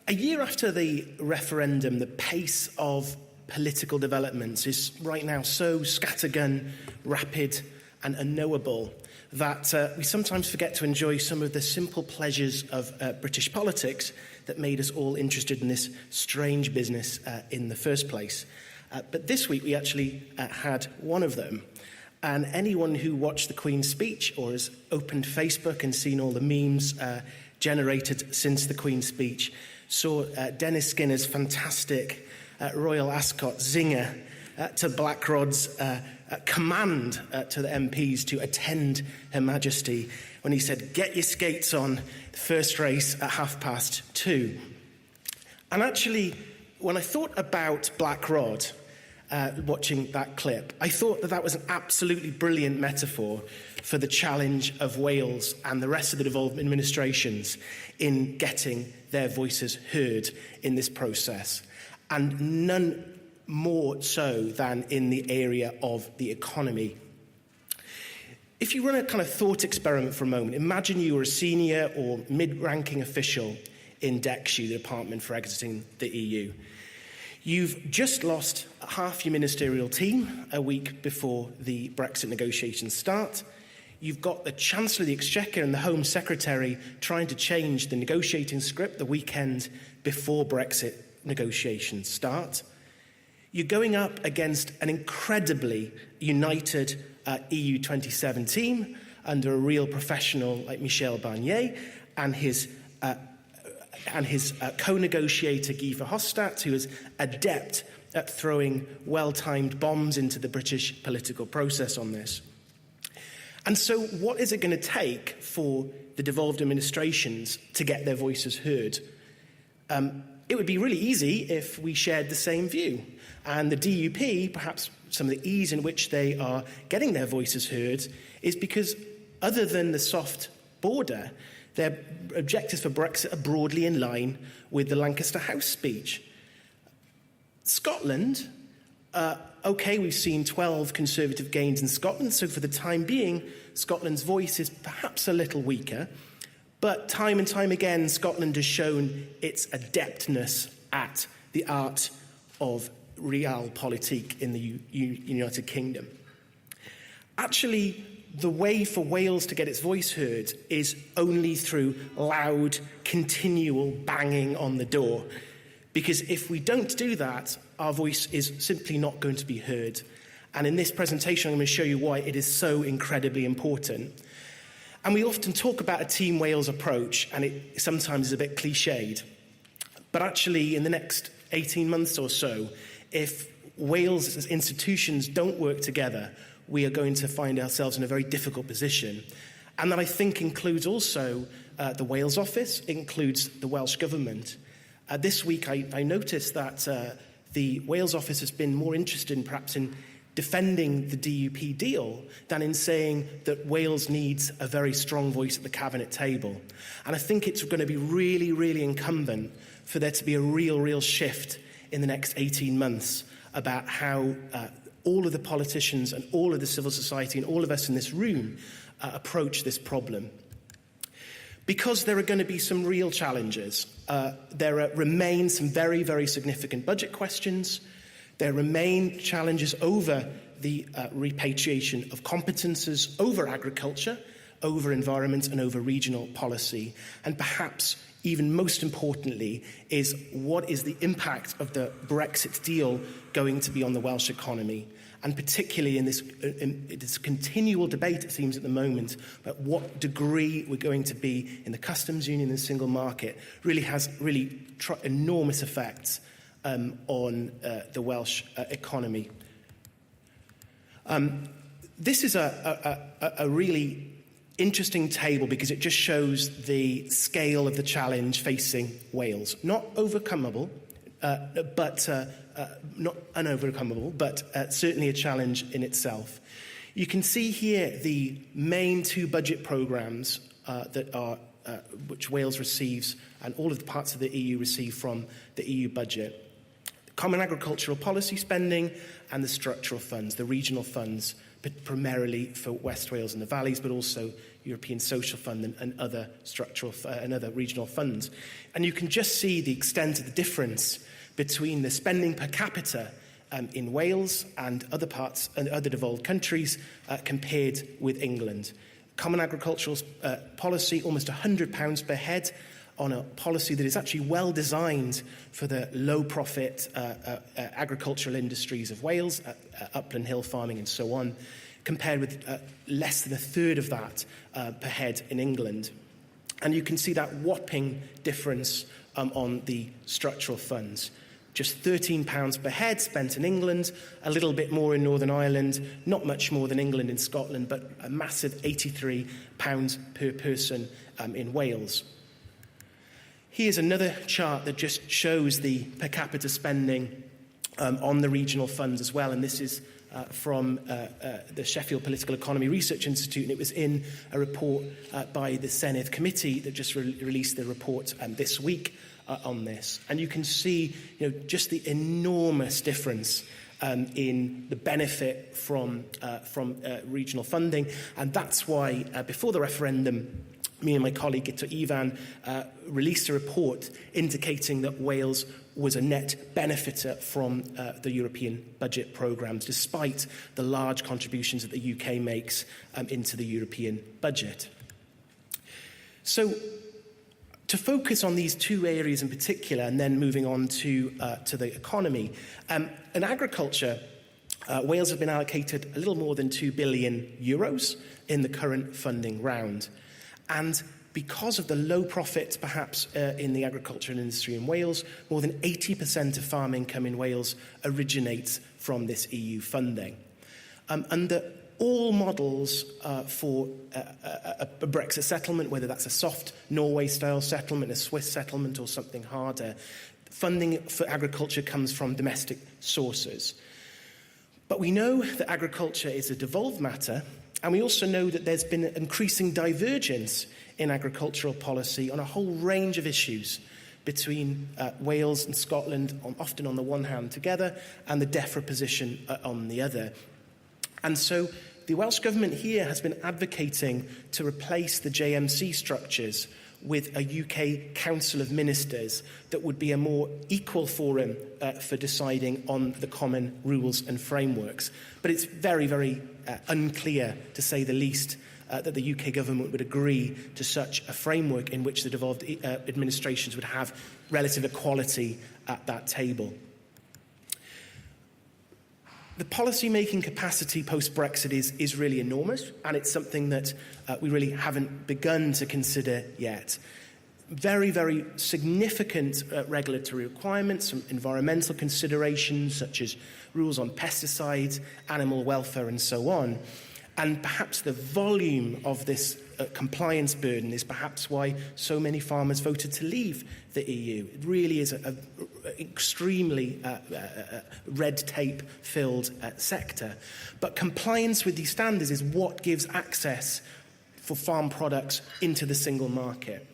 A year after the referendum, the pace of political developments is right now so scattergun, rapid and unknowable that we sometimes forget to enjoy some of the simple pleasures of British politics that made us all interested in this strange business in the first place. But this week we actually had one of them. And anyone who watched the Queen's speech or has opened Facebook and seen all the memes generated since the Queen's speech saw Dennis Skinner's fantastic Royal Ascot zinger to Blackrod's command to the MPs to attend Her Majesty when he said, "Get your skates on, the first race at 2:30. And actually, when I thought about Blackrod, watching that clip, I thought that was an absolutely brilliant metaphor for the challenge of Wales and the rest of the devolved administrations in getting their voices heard in this process, and none more so than in the area of the economy. If you run a kind of thought experiment for a moment, imagine you were a senior or mid-ranking official in DECSU, the Department for Exiting the EU. You've just lost half your ministerial team a week before the Brexit negotiations start. You've got the Chancellor of the Exchequer and the Home Secretary trying to change the negotiating script the weekend before Brexit negotiations start. You're going up against an incredibly united EU 27 team under a real professional like Michel Barnier and his co-negotiator Guy Verhofstadt, who is adept at throwing well-timed bombs into the British political process on this. And so what is it going to take for the devolved administrations to get their voices heard? It would be really easy if we shared the same view. And the DUP, perhaps some of the ease in which they are getting their voices heard, is because other than the soft border, their objectives for Brexit are broadly in line with the Lancaster House speech. Scotland, OK, we've seen 12 Conservative gains in Scotland, so for the time being, Scotland's voice is perhaps a little weaker. But time and time again, Scotland has shown its adeptness at the art of realpolitik in the United Kingdom. Actually, the way for Wales to get its voice heard is only through loud, continual banging on the door. Because if we don't do that, our voice is simply not going to be heard. And in this presentation, I'm going to show you why it is so incredibly important. And we often talk about a Team Wales approach, and it sometimes is a bit cliched. But actually, in the next 18 months or so, if Wales' institutions don't work together, we are going to find ourselves in a very difficult position. And that, I think, includes also the Wales Office, includes the Welsh Government. This week, I noticed that the Wales Office has been more interested perhaps in defending the DUP deal than in saying that Wales needs a very strong voice at the cabinet table. And I think it's going to be really, really incumbent for there to be a real shift in the next 18 months about how all of the politicians and all of the civil society and all of us in this room approach this problem. Because there are going to be some real challenges. There remain some very, very significant budget questions. There remain challenges over the repatriation of competences over agriculture, over environment and over regional policy. And perhaps even most importantly is what is the impact of the Brexit deal going to be on the Welsh economy? And particularly in this continual debate, it seems at the moment, about what degree we're going to be in the customs union and the single market really has enormous effects on the Welsh economy. This is a really interesting table because it just shows the scale of the challenge facing Wales. Not overcomable, not unovercomable, but certainly a challenge in itself. You can see here the main two budget programmes which Wales receives and all of the parts of the EU receive from the EU budget. Common agricultural policy spending and the structural funds, the regional funds, but primarily for West Wales and the valleys, but also European Social Fund and other structural and other regional funds. And you can just see the extent of the difference between the spending per capita in Wales and other parts and other devolved countries compared with England. Common agricultural policy, almost £100 per head, on a policy that is actually well designed for the low-profit agricultural industries of Wales, upland hill farming and so on, compared with less than a third of that per head in England. And you can see that whopping difference on the structural funds. Just £13 per head spent in England, a little bit more in Northern Ireland, not much more than England and Scotland, but a massive £83 per person in Wales. Here's another chart that just shows the per capita spending on the regional funds as well, and this is from the Sheffield Political Economy Research Institute, and it was in a report by the Senedd Committee that just released the report this week on this. And you can see, just the enormous difference in the benefit from regional funding, and that's why before the referendum, me and my colleague Gita Ivan released a report indicating that Wales was a net benefiter from the European budget programmes, despite the large contributions that the UK makes into the European budget. So, to focus on these two areas in particular, and then moving on to the economy, in agriculture, Wales has been allocated a little more than €2 billion in the current funding round. And because of the low profits, perhaps, in the agricultural industry in Wales, more than 80% of farm income in Wales originates from this EU funding. Under all models for a Brexit settlement, whether that's a soft Norway-style settlement, a Swiss settlement, or something harder, funding for agriculture comes from domestic sources. But we know that agriculture is a devolved matter, and we also know that there's been an increasing divergence in agricultural policy on a whole range of issues between Wales and Scotland, often on the one hand together, and the DEFRA position on the other. And so the Welsh Government here has been advocating to replace the JMC structures with a UK Council of Ministers that would be a more equal forum for deciding on the common rules and frameworks. But it's very, very unclear, to say the least, that the UK government would agree to such a framework in which the devolved administrations would have relative equality at that table. The policy-making capacity post-Brexit is really enormous, and it's something that we really haven't begun to consider yet. Very, very significant regulatory requirements, some environmental considerations such as rules on pesticides, animal welfare and so on. And perhaps the volume of this compliance burden is perhaps why so many farmers voted to leave the EU. It really is an extremely red tape-filled sector. But compliance with these standards is what gives access for farm products into the single market.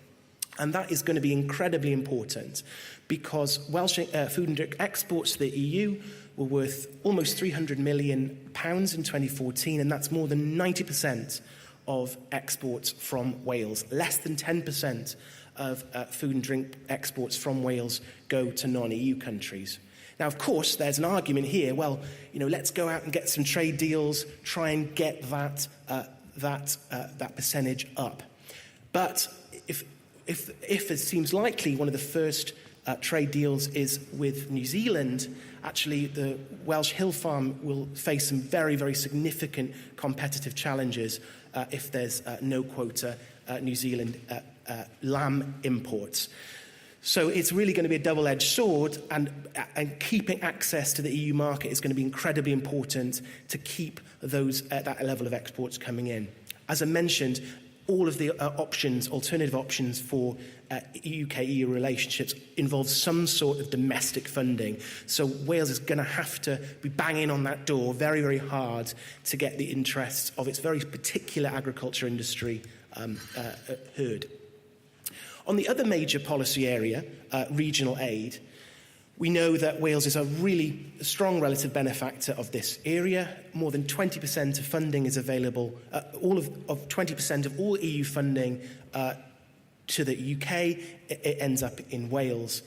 And that is going to be incredibly important because Welsh food and drink exports to the EU were worth almost £300 million in 2014, and that's more than 90% of exports from Wales. Less than 10% of food and drink exports from Wales go to non-EU countries. Now, of course, there's an argument here, well, let's go out and get some trade deals, try and get that percentage up. But if it seems likely, one of the first trade deals is with New Zealand, actually the Welsh hill farm will face some very, very significant competitive challenges if there's no quota New Zealand lamb imports. So it's really going to be a double-edged sword, and keeping access to the EU market is going to be incredibly important to keep that level of exports coming in. As I mentioned, all of the alternative options for UK-EU relationships involve some sort of domestic funding. So Wales is going to have to be banging on that door very, very hard to get the interests of its very particular agriculture industry heard. On the other major policy area, regional aid, We know that Wales is a really strong relative benefactor of this area. More than 20% of funding is available, 20% of all EU funding to the UK, it ends up in Wales.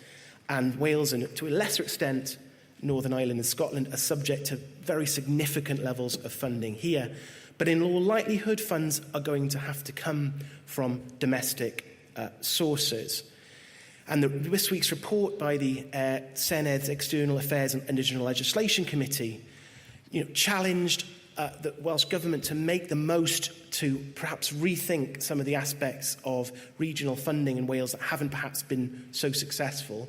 And Wales, and to a lesser extent, Northern Ireland and Scotland, are subject to very significant levels of funding here. But in all likelihood, funds are going to have to come from domestic sources. And this week's report by the Senedd External Affairs and Additional Legislation Committee challenged the Welsh Government to make the most, to perhaps rethink some of the aspects of regional funding in Wales that haven't perhaps been so successful.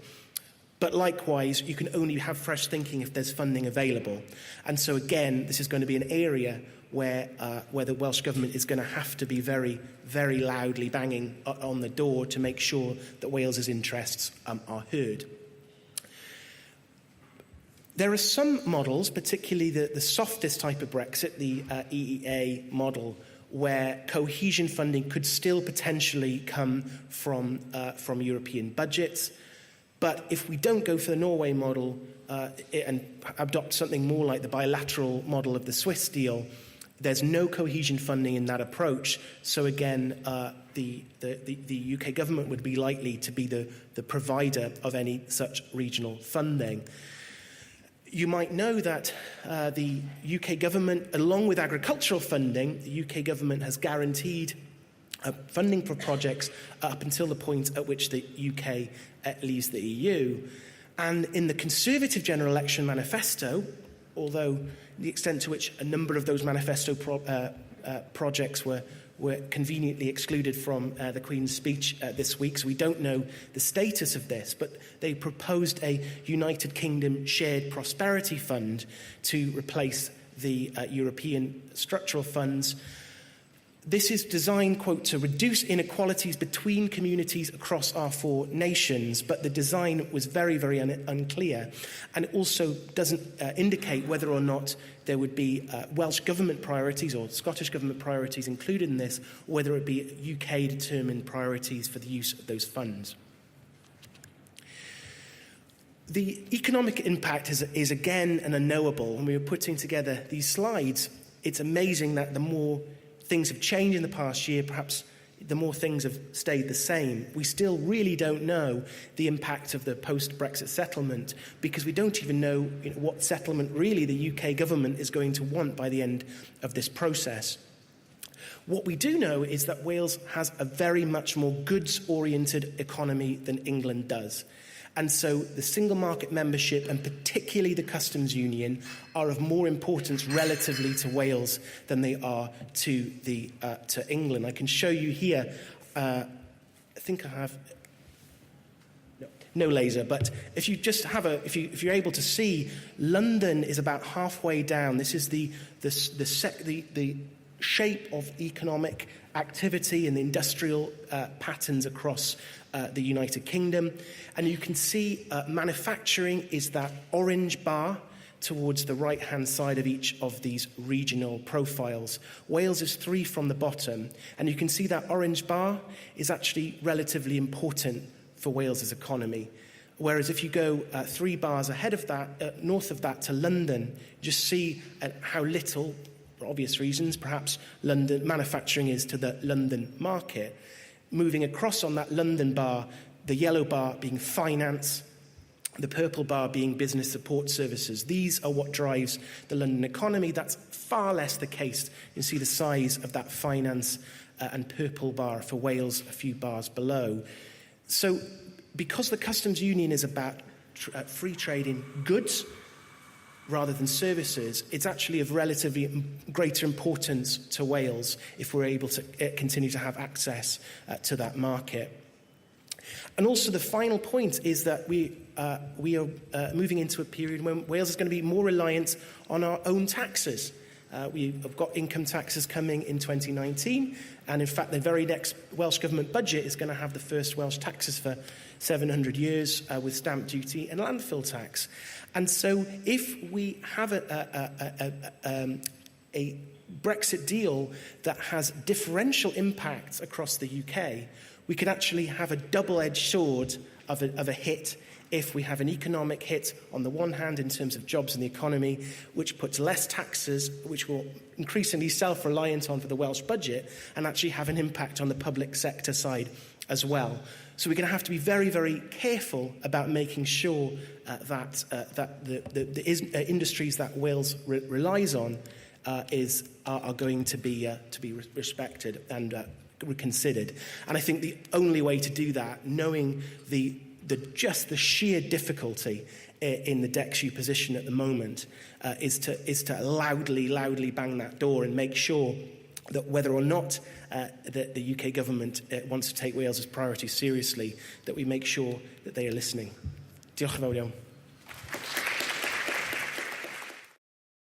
But likewise, you can only have fresh thinking if there's funding available. And so again, this is going to be an area where the Welsh Government is going to have to be very, very loudly banging on the door to make sure that Wales's interests are heard. There are some models, particularly the softest type of Brexit, the EEA model, where cohesion funding could still potentially come from European budgets. But if we don't go for the Norway model and adopt something more like the bilateral model of the Swiss deal, there's no cohesion funding in that approach. So again, the UK government would be likely to be the provider of any such regional funding. You might know that the UK government, along with agricultural funding, the UK government has guaranteed funding for projects up until the point at which the UK leaves the EU. And in the Conservative General Election Manifesto, although the extent to which a number of those manifesto projects were conveniently excluded from the Queen's speech this week, so we don't know the status of this, but they proposed a United Kingdom Shared Prosperity Fund to replace the European structural funds. This is designed, quote, to reduce inequalities between communities across our four nations, but the design was very, very unclear. And it also doesn't indicate whether or not there would be Welsh government priorities or Scottish government priorities included in this, or whether it would be UK-determined priorities for the use of those funds. The economic impact is again an unknowable. When we were putting together these slides, it's amazing that the more things have changed in the past year, perhaps the more things have stayed the same. We still really don't know the impact of the post-Brexit settlement, because we don't even know what settlement really the UK government is going to want by the end of this process. What we do know is that Wales has a very much more goods-oriented economy than England does. And so the single market membership, and particularly the customs union, are of more importance relatively to Wales than they are to England. I can show you here. I think I have no laser, but if you just have if you're able to see, London is about halfway down. This is the shape of economic activity and the industrial patterns across the United Kingdom. And you can see manufacturing is that orange bar towards the right-hand side of each of these regional profiles. Wales is 3 from the bottom, and you can see that orange bar is actually relatively important for Wales's economy. Whereas if you go 3 bars ahead of that, north of that to London, just see how little, for obvious reasons, perhaps London manufacturing is to the London market. Moving across on that London bar, the yellow bar being finance, the purple bar being business support services. These are what drives the London economy. That's far less the case. You see the size of that finance and purple bar for Wales a few bars below. So because the customs union is about free trade in goods rather than services, it's actually of relatively greater importance to Wales if we're able to continue to have access to that market. And also the final point is that we are moving into a period when Wales is going to be more reliant on our own taxes. We have got income taxes coming in 2019, and in fact the very next Welsh Government budget is going to have the first Welsh taxes for 700 years with stamp duty and landfill tax. And so if we have a Brexit deal that has differential impacts across the UK, we could actually have a double-edged sword of a hit if we have an economic hit on the one hand in terms of jobs and the economy, which puts less taxes, which will increasingly self-reliant on for the Welsh budget, and actually have an impact on the public sector side as well. So we're going to have to be very, very careful about making sure that the industries that Wales relies on are going to be respected and considered. And I think the only way to do that, knowing the sheer difficulty in the DEXU position at the moment, is to loudly bang that door and make sure that whether or not the UK government wants to take Wales' priorities seriously, that we make sure that they are listening. Diolch yn fawr iawn.